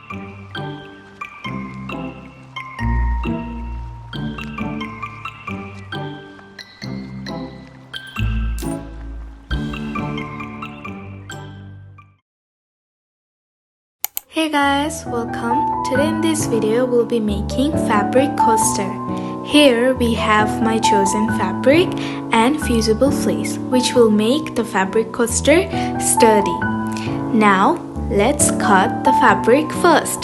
Hey guys, welcome. Today in this video we'll be making fabric coaster. Here we have my chosen fabric and fusible fleece, which will make the fabric coaster sturdy. Now let's cut the fabric first.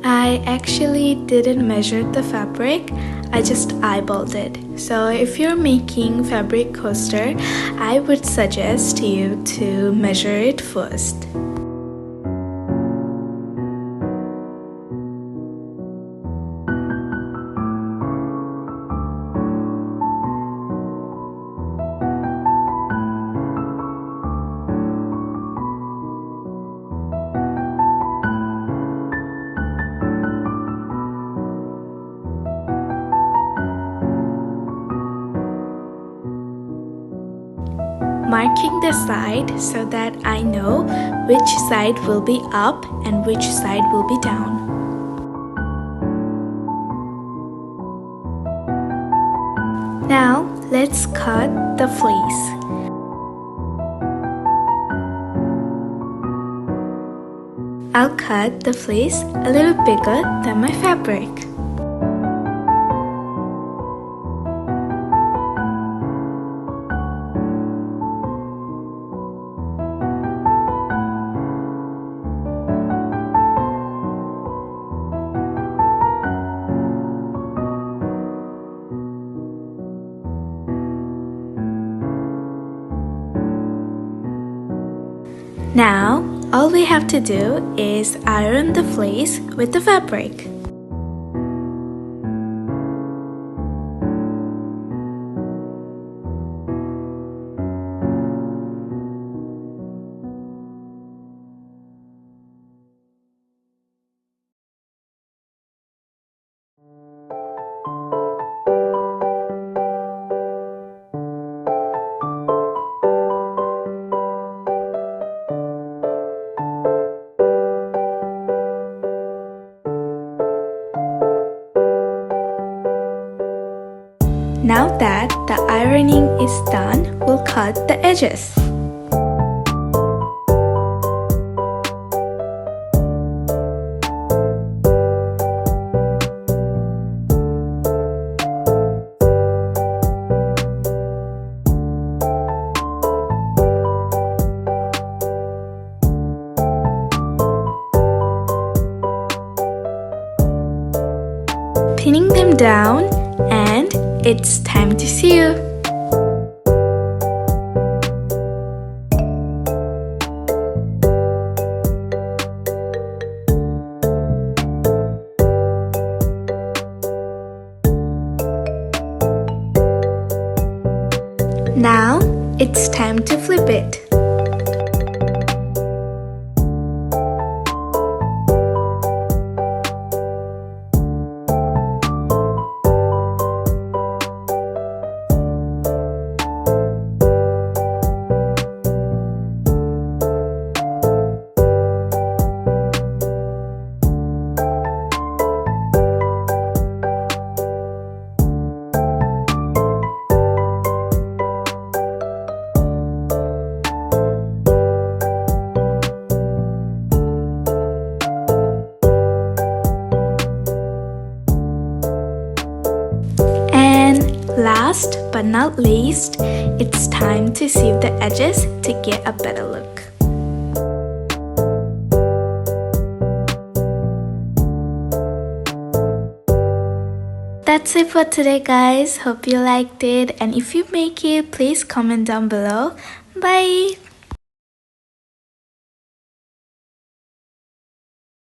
I actually didn't measure the fabric, I just eyeballed it. So if you're making fabric coaster, I would suggest you to measure it first. Marking the side so that I know which side will be up and which side will be down. Now let's cut the fleece. I'll cut the fleece a little bigger than my fabric. Now, all we have to do is iron the fleece with the fabric. Now that the ironing is done, we'll cut the edges. Pinning them down, and it's time to sew. Now it's time to flip it. Last but not least, it's time to sew the edges to get a better look. That's it for today guys. Hope you liked it, and if you make it, please comment down below. Bye!